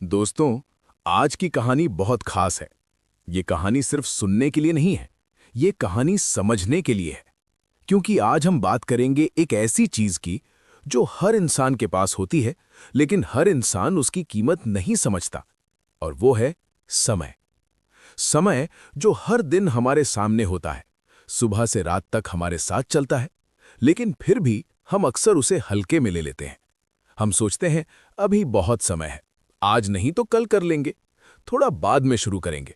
दोस्तों, आज की कहानी बहुत खास है। ये कहानी सिर्फ सुनने के लिए नहीं है, ये कहानी समझने के लिए है। क्योंकि आज हम बात करेंगे एक ऐसी चीज की जो हर इंसान के पास होती है, लेकिन हर इंसान उसकी कीमत नहीं समझता। और वो है समय। समय जो हर दिन हमारे सामने होता है, सुबह से रात तक हमारे साथ चलता है, लेकिन फिर भी हम अक्सर उसे हल्के में ले लेते हैं। हम सोचते हैं अभी बहुत समय है, आज नहीं तो कल कर लेंगे, थोड़ा बाद में शुरू करेंगे,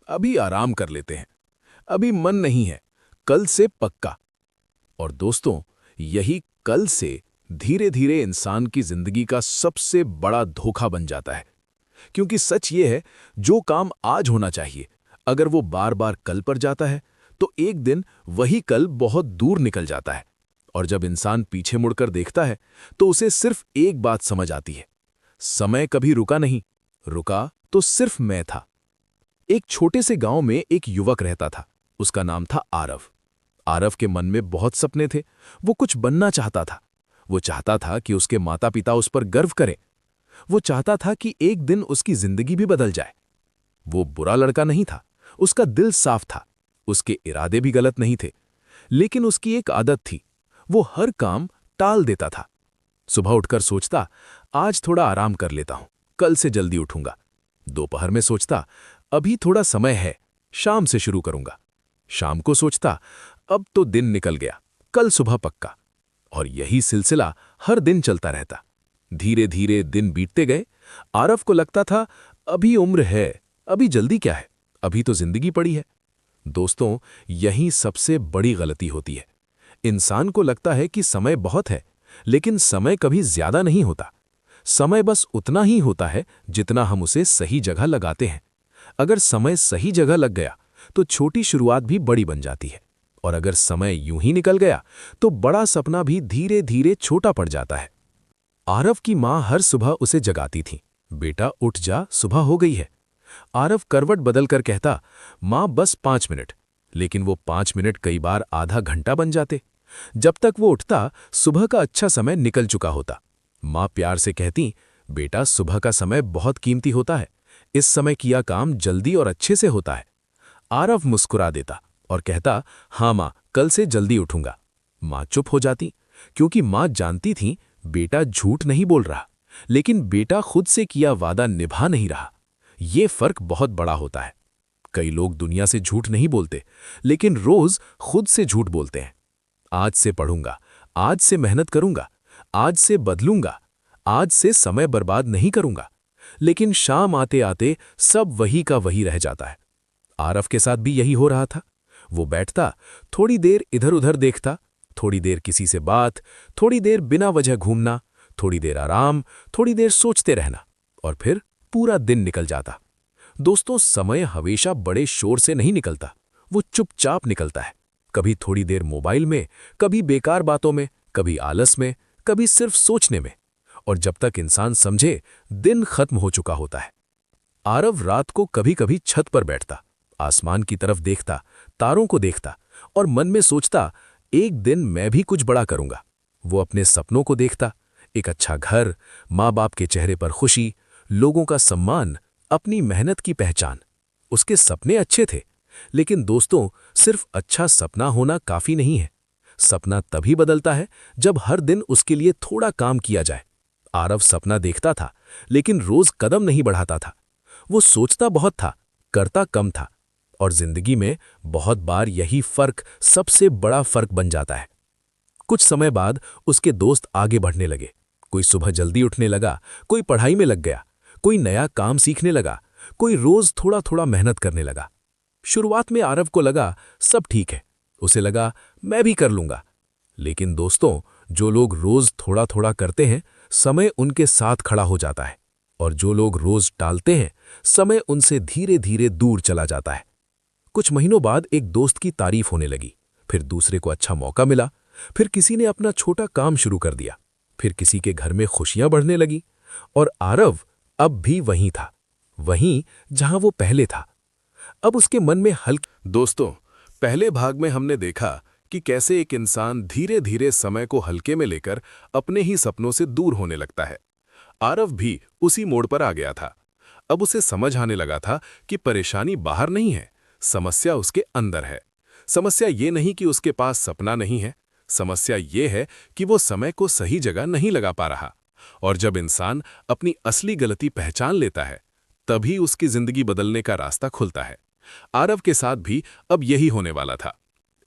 अभी आराम कर लेते हैं, अभी मन नहीं है, कल से पक्का। और दोस्तों, यही कल से धीरे धीरे इंसान की जिंदगी का सबसे बड़ा धोखा बन जाता है। क्योंकि सच ये है, जो काम आज होना चाहिए, अगर वो बार बार कल पर जाता है तो एक दिन वही कल बहुत दूर निकल जाता है। और जब इंसान पीछे मुड़कर देखता है तो उसे सिर्फ एक बात समझ आती है, समय कभी रुका नहीं, रुका तो सिर्फ मैं था। एक छोटे से गांव में एक युवक रहता था। उसका नाम था आरव। आरव के मन में बहुत सपने थे। वो कुछ बनना चाहता था। वो चाहता था कि उसके माता पिता उस पर गर्व करें। वो चाहता था कि एक दिन उसकी जिंदगी भी बदल जाए। वो बुरा लड़का नहीं था, उसका दिल साफ था, उसके इरादे भी गलत नहीं थे। लेकिन उसकी एक आदत थी, वो हर काम टाल देता था। सुबह उठकर सोचता, आज थोड़ा आराम कर लेता हूं, कल से जल्दी उठूंगा। दोपहर में सोचता, अभी थोड़ा समय है, शाम से शुरू करूंगा। शाम को सोचता, अब तो दिन निकल गया, कल सुबह पक्का। और यही सिलसिला हर दिन चलता रहता। धीरे धीरे दिन बीतते गए। आरव को लगता था, अभी उम्र है, अभी जल्दी क्या है, अभी तो जिंदगी पड़ी है। दोस्तों, यही सबसे बड़ी गलती होती है। इंसान को लगता है कि समय बहुत है, लेकिन समय कभी ज्यादा नहीं होता। समय बस उतना ही होता है जितना हम उसे सही जगह लगाते हैं। अगर समय सही जगह लग गया तो छोटी शुरुआत भी बड़ी बन जाती है। और अगर समय यूं ही निकल गया तो बड़ा सपना भी धीरे धीरे छोटा पड़ जाता है। आरव की मां हर सुबह उसे जगाती थी, बेटा उठ जा, सुबह हो गई है। आरव करवट बदलकर कहता, मां बस 5 मिनट। लेकिन वो 5 मिनट कई बार आधा घंटा बन जाते। जब तक वो उठता, सुबह का अच्छा समय निकल चुका होता। मां प्यार से कहती, बेटा सुबह का समय बहुत कीमती होता है, इस समय किया काम जल्दी और अच्छे से होता है। आरव मुस्कुरा देता और कहता, हाँ मां, कल से जल्दी उठूंगा। मां चुप हो जाती, क्योंकि मां जानती थी बेटा झूठ नहीं बोल रहा, लेकिन बेटा खुद से किया वादा निभा नहीं रहा। ये फर्क बहुत बड़ा होता है। कई लोग दुनिया से झूठ नहीं बोलते, लेकिन रोज खुद से झूठ बोलते हैं। आज से पढ़ूंगा, आज से मेहनत करूंगा, आज से बदलूंगा, आज से समय बर्बाद नहीं करूंगा। लेकिन शाम आते आते सब वही का वही रह जाता है। आरव के साथ भी यही हो रहा था। वो बैठता, थोड़ी देर इधर उधर देखता, थोड़ी देर किसी से बात, थोड़ी देर बिना वजह घूमना, थोड़ी देर आराम, थोड़ी देर सोचते रहना, और फिर पूरा दिन निकल जाता। दोस्तों, समय हमेशा बड़े शोर से नहीं निकलता, वो चुपचाप निकलता है। कभी थोड़ी देर मोबाइल में, कभी बेकार बातों में, कभी आलस में, कभी सिर्फ सोचने में। और जब तक इंसान समझे, दिन खत्म हो चुका होता है। आरव रात को कभी कभी छत पर बैठता, आसमान की तरफ देखता, तारों को देखता और मन में सोचता, एक दिन मैं भी कुछ बड़ा करूंगा। वो अपने सपनों को देखता, एक अच्छा घर, माँ बाप के चेहरे पर खुशी, लोगों का सम्मान, अपनी मेहनत की पहचान। उसके सपने अच्छे थे, लेकिन दोस्तों, सिर्फ अच्छा सपना होना काफी नहीं है। सपना तभी बदलता है जब हर दिन उसके लिए थोड़ा काम किया जाए। आरव सपना देखता था, लेकिन रोज कदम नहीं बढ़ाता था। वो सोचता बहुत था, करता कम था। और जिंदगी में बहुत बार यही फर्क सबसे बड़ा फर्क बन जाता है। कुछ समय बाद उसके दोस्त आगे बढ़ने लगे। कोई सुबह जल्दी उठने लगा, कोई पढ़ाई में लग गया, कोई नया काम सीखने लगा, कोई रोज थोड़ा थोड़ा मेहनत करने लगा। शुरुआत में आरव को लगा सब ठीक है, उसे लगा मैं भी कर लूंगा। लेकिन दोस्तों, जो लोग रोज थोड़ा थोड़ा करते हैं, समय उनके साथ खड़ा हो जाता है। और जो लोग रोज टालते हैं, समय उनसे धीरे धीरे दूर चला जाता है। कुछ महीनों बाद एक दोस्त की तारीफ होने लगी, फिर दूसरे को अच्छा मौका मिला, फिर किसी ने अपना छोटा काम शुरू कर दिया, फिर किसी के घर में खुशियां बढ़ने लगी। और आरव अब भी वहीं था, वहीं जहां वो पहले था। अब उसके मन में दोस्तों, पहले भाग में हमने देखा कि कैसे एक इंसान धीरे धीरे समय को हल्के में लेकर अपने ही सपनों से दूर होने लगता है। आरव भी उसी मोड़ पर आ गया था। अब उसे समझ आने लगा था कि परेशानी बाहर नहीं है, समस्या उसके अंदर है। समस्या ये नहीं कि उसके पास सपना नहीं है, समस्या ये है कि वो समय को सही जगह नहीं लगा पा रहा। और जब इंसान अपनी असली गलती पहचान लेता है, तभी उसकी जिंदगी बदलने का रास्ता खुलता है। आरव के साथ भी अब यही होने वाला था।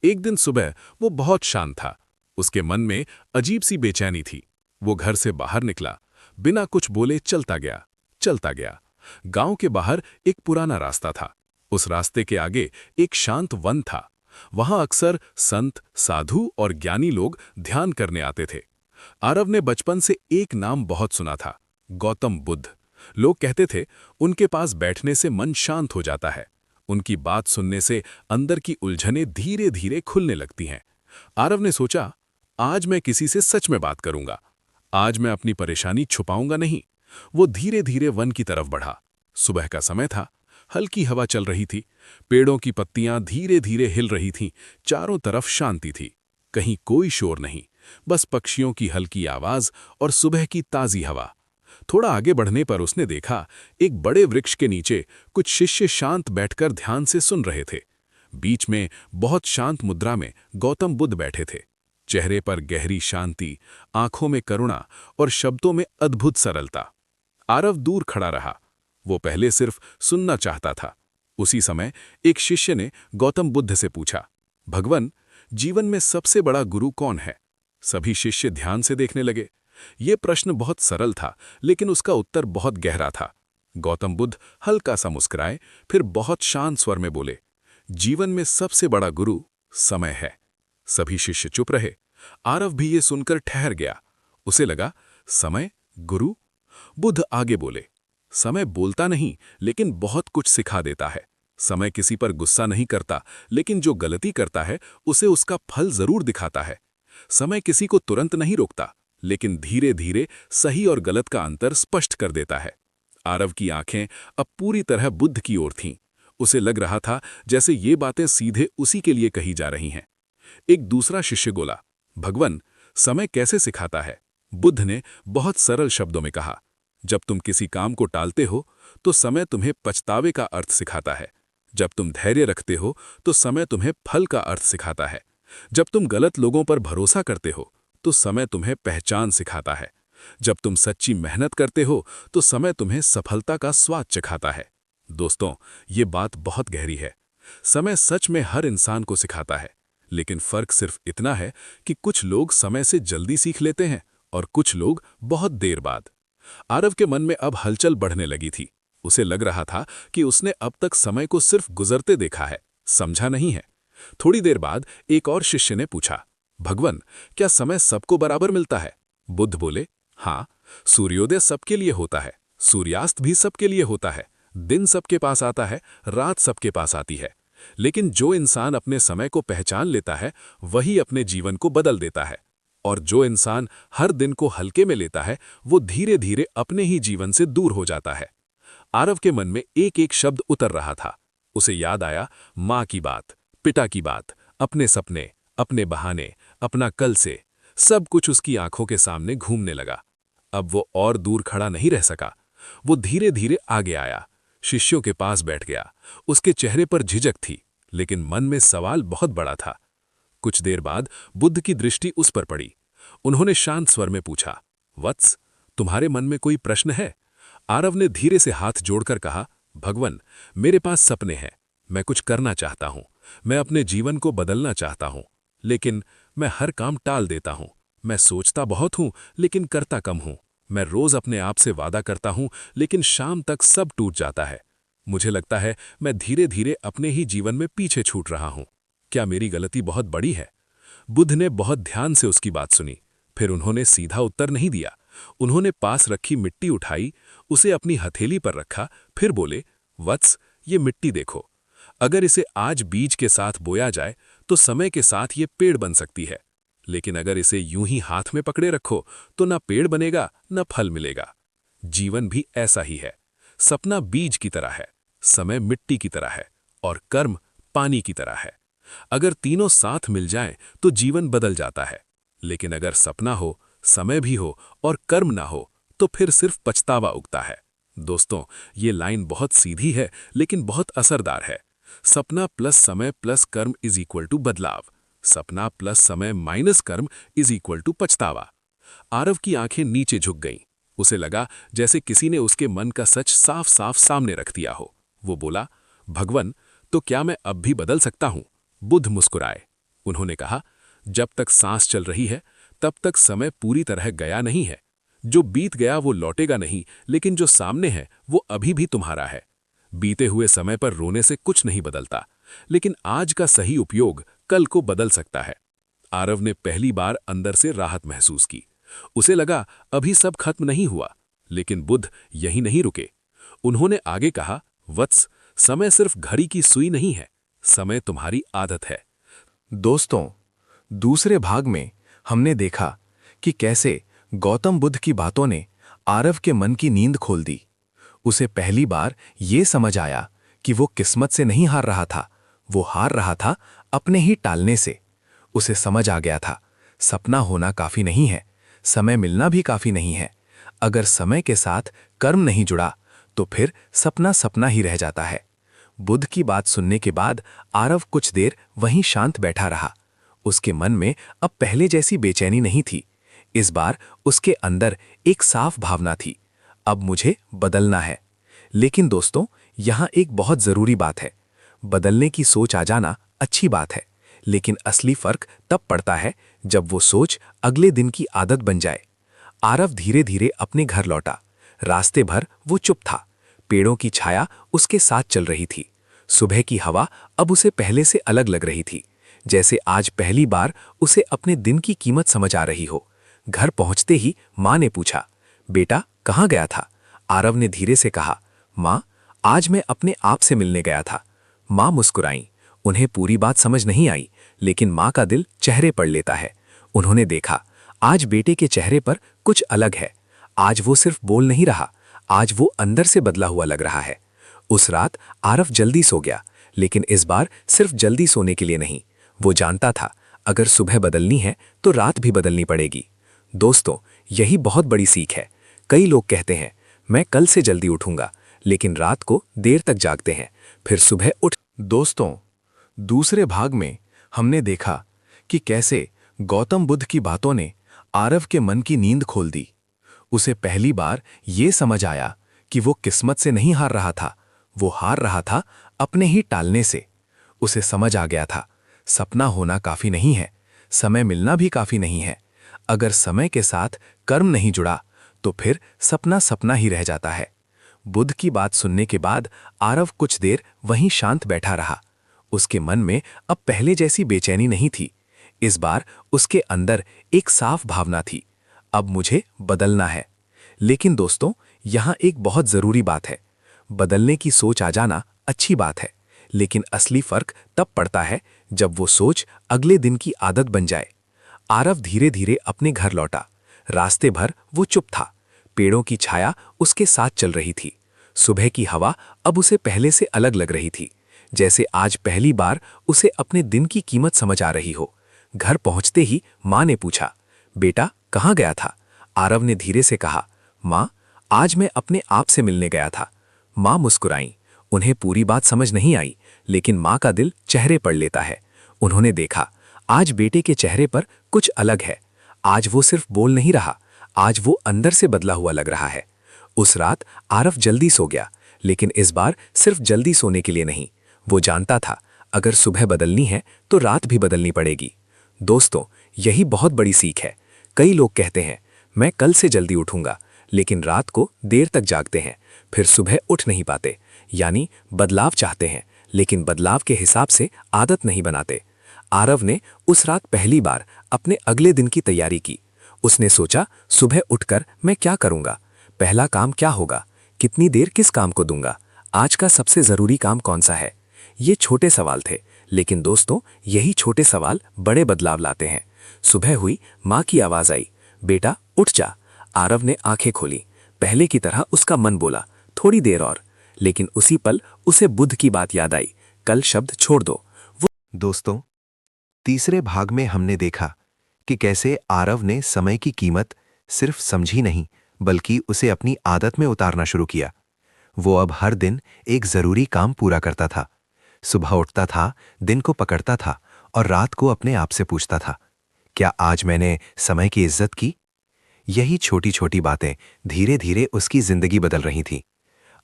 एक दिन सुबह वो बहुत शांत था। उसके मन में अजीब सी बेचैनी थी। वो घर से बाहर निकला, बिना कुछ बोले चलता गया, चलता गया। गांव के बाहर एक पुराना रास्ता था। उस रास्ते के आगे एक शांत वन था। वहां अक्सर संत, साधु और ज्ञानी लोग ध्यान करने आते थे। आरव ने बचपन से एक नाम बहुत सुना था, गौतम बुद्ध। लोग कहते थे उनके पास बैठने से मन शांत हो जाता है, उनकी बात सुनने से अंदर की उलझनें धीरे धीरे खुलने लगती हैं। आरव ने सोचा, आज मैं किसी से सच में बात करूंगा। आज मैं अपनी परेशानी छुपाऊंगा नहीं। वो धीरे धीरे वन की तरफ बढ़ा। सुबह का समय था, हल्की हवा चल रही थी, पेड़ों की पत्तियां धीरे धीरे हिल रही थीं, चारों तरफ शांति थी। कहीं कोई शोर नहीं, बस पक्षियों की हल्की आवाज और सुबह की ताजी हवा। थोड़ा आगे बढ़ने पर उसने देखा, एक बड़े वृक्ष के नीचे कुछ शिष्य शांत बैठकर ध्यान से सुन रहे थे। बीच में बहुत शांत मुद्रा में गौतम बुद्ध बैठे थे। चेहरे पर गहरी शांति, आंखों में करुणा और शब्दों में अद्भुत सरलता। आरव दूर खड़ा रहा। वो पहले सिर्फ सुनना चाहता था। उसी समय एक शिष्य ने गौतम बुद्ध से पूछा, भगवान, जीवन में सबसे बड़ा गुरु कौन है? सभी शिष्य ध्यान से देखने लगे। ये प्रश्न बहुत सरल था, लेकिन उसका उत्तर बहुत गहरा था। गौतम बुद्ध हल्का सा मुस्कुराए, फिर बहुत शांत स्वर में बोले, जीवन में सबसे बड़ा गुरु समय है। सभी शिष्य चुप रहे। आरव भी ये सुनकर ठहर गया। उसे लगा, समय गुरु? बुद्ध आगे बोले, समय बोलता नहीं, लेकिन बहुत कुछ सिखा देता है। समय किसी पर गुस्सा नहीं करता, लेकिन जो गलती करता है उसे उसका फल जरूर दिखाता है। समय किसी को तुरंत नहीं रोकता, लेकिन धीरे धीरे सही और गलत का अंतर स्पष्ट कर देता है। आरव की आंखें अब पूरी तरह बुद्ध की ओर थीं। उसे लग रहा था जैसे ये बातें सीधे उसी के लिए कही जा रही हैं। एक दूसरा शिष्य बोला, भगवान, समय कैसे सिखाता है? बुद्ध ने बहुत सरल शब्दों में कहा, जब तुम किसी काम को टालते हो तो समय तुम्हें पछतावे का अर्थ सिखाता है। जब तुम धैर्य रखते हो तो समय तुम्हें फल का अर्थ सिखाता है। जब तुम गलत लोगों पर भरोसा करते हो तो समय तुम्हें पहचान सिखाता है। जब तुम सच्ची मेहनत करते हो तो समय तुम्हें सफलता का स्वाद चखाता है। दोस्तों, ये बात बहुत गहरी है। समय सच में हर इंसान को सिखाता है, लेकिन फर्क सिर्फ इतना है कि कुछ लोग समय से जल्दी सीख लेते हैं और कुछ लोग बहुत देर बाद। आरव के मन में अब हलचल बढ़ने लगी थी। उसे लग रहा था कि उसने अब तक समय को सिर्फ गुजरते देखा है, समझा नहीं है। थोड़ी देर बाद एक और शिष्य ने पूछा, भगवान, क्या समय सबको बराबर मिलता है? बुद्ध बोले, हाँ, सूर्योदय सबके लिए होता है, सूर्यास्त भी सबके लिए होता है, दिन सबके पास आता है, रात सबके पास आती है। लेकिन जो इंसान अपने समय को पहचान लेता है, वही अपने जीवन को बदल देता है। और जो इंसान हर दिन को हल्के में लेता है, वो धीरे धीरे अपने ही जीवन से दूर हो जाता है। आरव के मन में एक एक शब्द उतर रहा था। उसे याद आया माँ की बात, पिता की बात, अपने सपने, अपने बहाने, अपना कल से। सब कुछ उसकी आंखों के सामने घूमने लगा। अब वो और दूर खड़ा नहीं रह सका। वो धीरे धीरे आगे आया, शिष्यों के पास बैठ गया। उसके चेहरे पर झिझक थी, लेकिन मन में सवाल बहुत बड़ा था। कुछ देर बाद बुद्ध की दृष्टि उस पर पड़ी। उन्होंने शांत स्वर में पूछा, वत्स, तुम्हारे मन में कोई प्रश्न है? आरव ने धीरे से हाथ जोड़कर कहा, भगवान, मेरे पास सपने हैं, मैं कुछ करना चाहता हूं, मैं अपने जीवन को बदलना चाहता हूं, लेकिन मैं हर काम टाल देता हूं। मैं सोचता बहुत हूं, लेकिन करता कम हूं। मैं रोज अपने आप से वादा करता हूं, लेकिन शाम तक सब टूट जाता है। मुझे लगता है मैं धीरे धीरे अपने ही जीवन में पीछे छूट रहा हूं। क्या मेरी गलती बहुत बड़ी है? बुद्ध ने बहुत ध्यान से उसकी बात सुनी। फिर उन्होंने सीधा उत्तर नहीं दिया। उन्होंने पास रखी मिट्टी उठाई, उसे अपनी हथेली पर रखा, फिर बोले, वत्स, ये मिट्टी देखो। अगर इसे आज बीज के साथ बोया जाए तो समय के साथ ये पेड़ बन सकती है, लेकिन अगर इसे यूं ही हाथ में पकड़े रखो तो ना पेड़ बनेगा, ना फल मिलेगा। जीवन भी ऐसा ही है। सपना बीज की तरह है, समय मिट्टी की तरह है, और कर्म पानी की तरह है। अगर तीनों साथ मिल जाएं तो जीवन बदल जाता है, लेकिन अगर सपना हो, समय भी हो और कर्म ना हो, तो फिर सिर्फ पछतावा उगता है। दोस्तों, ये लाइन बहुत सीधी है लेकिन बहुत असरदार है। सपना प्लस समय प्लस कर्म इज इक्वल टू बदलाव। सपना प्लस समय माइनस कर्म इज इक्वल टू पछतावा। आरव की आंखें नीचे झुक गईं। उसे लगा जैसे किसी ने उसके मन का सच साफ साफ सामने रख दिया हो। वो बोला, भगवन, तो क्या मैं अब भी बदल सकता हूं? बुद्ध मुस्कुराए। उन्होंने कहा, जब तक सांस चल रही है तब तक समय पूरी तरह गया नहीं है। जो बीत गया वो लौटेगा नहीं, लेकिन जो सामने है वो अभी भी तुम्हारा है। बीते हुए समय पर रोने से कुछ नहीं बदलता, लेकिन आज का सही उपयोग कल को बदल सकता है। आरव ने पहली बार अंदर से राहत महसूस की। उसे लगा अभी सब खत्म नहीं हुआ, लेकिन बुद्ध यहीं नहीं रुके। उन्होंने आगे कहा, वत्स, समय सिर्फ घड़ी की सुई नहीं है, समय तुम्हारी आदत है। दोस्तों, दूसरे भाग में हमने देखा कि कैसे गौतम बुद्ध की बातों ने आरव के मन की नींद खोल दी। उसे पहली बार ये समझ आया कि वो किस्मत से नहीं हार रहा था, वो हार रहा था अपने ही टालने से। उसे समझ आ गया था, सपना होना काफी नहीं है, समय मिलना भी काफी नहीं है। अगर समय के साथ कर्म नहीं जुड़ा तो फिर सपना सपना ही रह जाता है। बुद्ध की बात सुनने के बाद आरव कुछ देर वहीं शांत बैठा रहा। उसके मन में अब पहले जैसी बेचैनी नहीं थी। इस बार उसके अंदर एक साफ भावना थी, अब मुझे बदलना है। लेकिन दोस्तों, यहाँ एक बहुत जरूरी बात है। बदलने की सोच आ जाना अच्छी बात है, लेकिन असली फर्क तब पड़ता है जब वो सोच अगले दिन की आदत बन जाए। आरव धीरे धीरे अपने घर लौटा। रास्ते भर वो चुप था। पेड़ों की छाया उसके साथ चल रही थी। सुबह की हवा अब उसे पहले से अलग लग रही थी, जैसे आज पहली बार उसे अपने दिन की कीमत समझ आ रही हो। घर पहुंचते ही माँ ने पूछा, बेटा कहाँ गया था? आरव ने धीरे से कहा, माँ, आज मैं अपने आप से मिलने गया था। माँ मुस्कुराईं। उन्हें पूरी बात समझ नहीं आई, लेकिन माँ का दिल चेहरे पर लेता है। उन्होंने देखा, आज बेटे के चेहरे पर कुछ अलग है। आज वो सिर्फ बोल नहीं रहा, आज वो अंदर से बदला हुआ लग रहा है। उस रात आरव जल्दी सो गया, लेकिन इस बार सिर्फ जल्दी सोने के लिए नहीं। वो जानता था, अगर सुबह बदलनी है तो रात भी बदलनी पड़ेगी। दोस्तों, यही बहुत बड़ी सीख है। कई लोग कहते हैं, मैं कल से जल्दी उठूंगा, लेकिन रात को देर तक जागते हैं, फिर सुबह उठ। दोस्तों, दूसरे भाग में हमने देखा कि कैसे गौतम बुद्ध की बातों ने आरव के मन की नींद खोल दी। उसे पहली बार ये समझ आया कि वो किस्मत से नहीं हार रहा था, वो हार रहा था अपने ही टालने से। उसे समझ आ गया था, सपना होना काफी नहीं है, समय मिलना भी काफी नहीं है। अगर समय के साथ कर्म नहीं जुड़ा तो फिर सपना सपना ही रह जाता है। बुद्ध की बात सुनने के बाद आरव कुछ देर वहीं शांत बैठा रहा। उसके मन में अब पहले जैसी बेचैनी नहीं थी। इस बार उसके अंदर एक साफ भावना थी, अब मुझे बदलना है। लेकिन दोस्तों, यहाँ एक बहुत जरूरी बात है। बदलने की सोच आ जाना अच्छी बात है, लेकिन असली फर्क तब पड़ता है जब वो सोच अगले दिन की आदत बन जाए। आरव धीरे धीरे अपने घर लौटा। रास्ते भर वो चुप था। पेड़ों की छाया उसके साथ चल रही थी। सुबह की हवा अब उसे पहले से अलग लग रही थी, जैसे आज पहली बार उसे अपने दिन की कीमत समझ आ रही हो। घर पहुंचते ही माँ ने पूछा, बेटा कहाँ गया था? आरव ने धीरे से कहा, माँ, आज मैं अपने आप से मिलने गया था। माँ मुस्कुराईं। उन्हें पूरी बात समझ नहीं आई, लेकिन माँ का दिल चेहरे पर लेता है। उन्होंने देखा, आज बेटे के चेहरे पर कुछ अलग है। आज वो सिर्फ बोल नहीं रहा, आज वो अंदर से बदला हुआ लग रहा है। उस रात आरव जल्दी सो गया, लेकिन इस बार सिर्फ जल्दी सोने के लिए नहीं। वो जानता था, अगर सुबह बदलनी है तो रात भी बदलनी पड़ेगी। दोस्तों, यही बहुत बड़ी सीख है। कई लोग कहते हैं, मैं कल से जल्दी उठूंगा, लेकिन रात को देर तक जागते हैं, फिर सुबह उठ नहीं पाते। यानी बदलाव चाहते हैं, लेकिन बदलाव के हिसाब से आदत नहीं बनाते। आरव ने उस रात पहली बार अपने अगले दिन की तैयारी की। उसने सोचा, सुबह उठकर मैं क्या करूंगा, पहला काम क्या होगा, कितनी देर किस काम को दूंगा, आज का सबसे जरूरी काम कौन सा है। ये छोटे सवाल थे, लेकिन दोस्तों, यही छोटे सवाल बड़े बदलाव लाते हैं। सुबह हुई, माँ की आवाज आई, बेटा उठ जा। आरव ने आंखें खोली। पहले की तरह उसका मन बोला, थोड़ी देर और। लेकिन उसी पल उसे बुद्ध की बात याद आई, कल शब्द छोड़ दो। दोस्तों, तीसरे भाग में हमने देखा कि कैसे आरव ने समय की कीमत सिर्फ समझी नहीं, बल्कि उसे अपनी आदत में उतारना शुरू किया। वो अब हर दिन एक जरूरी काम पूरा करता था। सुबह उठता था, दिन को पकड़ता था और रात को अपने आप से पूछता था, क्या आज मैंने समय की इज्जत की? यही छोटी छोटी बातें धीरे धीरे उसकी जिंदगी बदल रही थीं।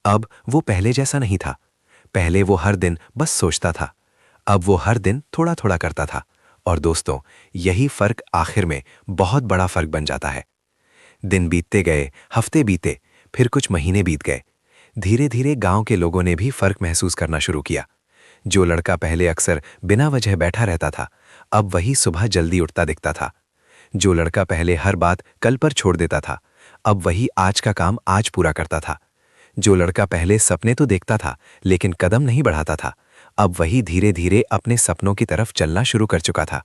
अब वो पहले जैसा नहीं था। पहले वो हर दिन बस सोचता था, अब वो हर दिन थोड़ा थोड़ा करता था। और दोस्तों, यही फर्क आखिर में बहुत बड़ा फर्क बन जाता है। दिन बीतते गए, हफ्ते बीते, फिर कुछ महीने बीत गए। धीरे धीरे गांव के लोगों ने भी फर्क महसूस करना शुरू किया। जो लड़का पहले अक्सर बिना वजह बैठा रहता था, अब वही सुबह जल्दी उठता दिखता था। जो लड़का पहले हर बात कल पर छोड़ देता था, अब वही आज का काम आज पूरा करता था। जो लड़का पहले सपने तो देखता था लेकिन कदम नहीं बढ़ाता था, अब वही धीरे धीरे अपने सपनों की तरफ चलना शुरू कर चुका था।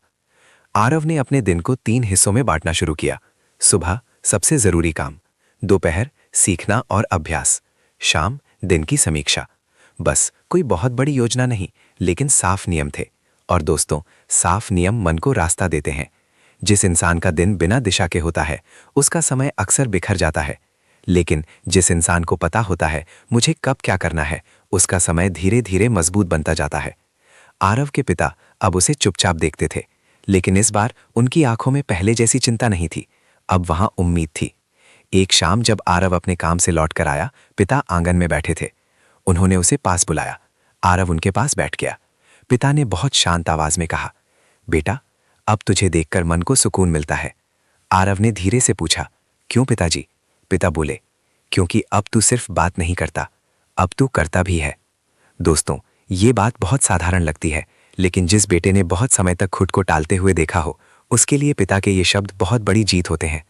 आरव ने अपने दिन को 3 हिस्सों में बांटना शुरू किया। सुबह सबसे जरूरी काम, दोपहर सीखना और अभ्यास, शाम दिन की समीक्षा। बस कोई बहुत बड़ी योजना नहीं, लेकिन साफ नियम थे। और दोस्तों, साफ नियम मन को रास्ता देते हैं। जिस इंसान का दिन बिना दिशा के होता है, उसका समय अक्सर बिखर जाता है। लेकिन जिस इंसान को पता होता है मुझे कब क्या करना है, उसका समय धीरे धीरे मजबूत बनता जाता है। आरव के पिता अब उसे चुपचाप देखते थे, लेकिन इस बार उनकी आंखों में पहले जैसी चिंता नहीं थी, अब वहां उम्मीद थी। एक शाम जब आरव अपने काम से लौटकर आया, पिता आंगन में बैठे थे। उन्होंने उसे पास बुलाया। आरव उनके पास बैठ गया। पिता ने बहुत शांत आवाज में कहा, बेटा, अब तुझे देखकर मन को सुकून मिलता है। आरव ने धीरे से पूछा, क्यों पिताजी? पिता बोले, क्योंकि अब तू सिर्फ बात नहीं करता, अब तू करता भी है। दोस्तों, ये बात बहुत साधारण लगती है, लेकिन जिस बेटे ने बहुत समय तक खुद को टालते हुए देखा हो, उसके लिए पिता के ये शब्द बहुत बड़ी जीत होते हैं।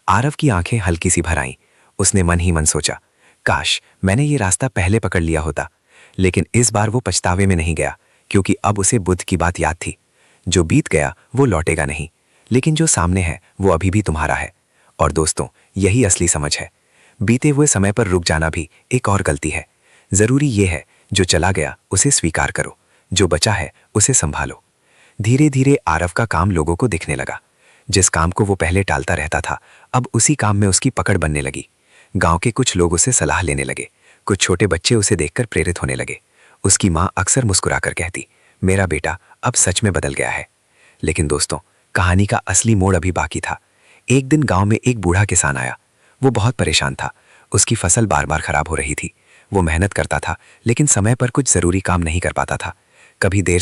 आरव की आंखें हल्की सी भर आईं। उसने मन ही मन सोचा, काश मैंने ये रास्ता पहले पकड़ लिया होता। लेकिन इस बार वो पछतावे में नहीं गया, क्योंकि अब उसे बुद्ध की बात याद थी। जो बीत गया वो लौटेगा नहीं, लेकिन जो सामने है वो अभी भी तुम्हारा है। और दोस्तों, यही असली समझ है। बीते हुए समय पर रुक जाना भी एक और गलती है। जरूरी ये है, जो चला गया उसे स्वीकार करो, जो बचा है उसे संभालो। धीरे धीरे आरव का काम लोगों को दिखने लगा। जिस काम को वो पहले टालता रहता था, अब उसी काम में उसकी पकड़ बनने लगी। गांव के कुछ लोग उसे सलाह लेने लगे, कुछ छोटे बच्चे उसे देखकर प्रेरित होने लगे। उसकी माँ अक्सर मुस्कुराकर कहती, मेरा बेटा अब सच में बदल गया है। लेकिन दोस्तों, कहानी का असली मोड़ अभी बाकी था। एक दिन गांव में एक बूढ़ा किसान आया। वो बहुत परेशान था। उसकी फसल बार बार खराब हो रही थी। वो मेहनत करता था, लेकिन समय पर कुछ जरूरी काम नहीं कर पाता था। कभी देर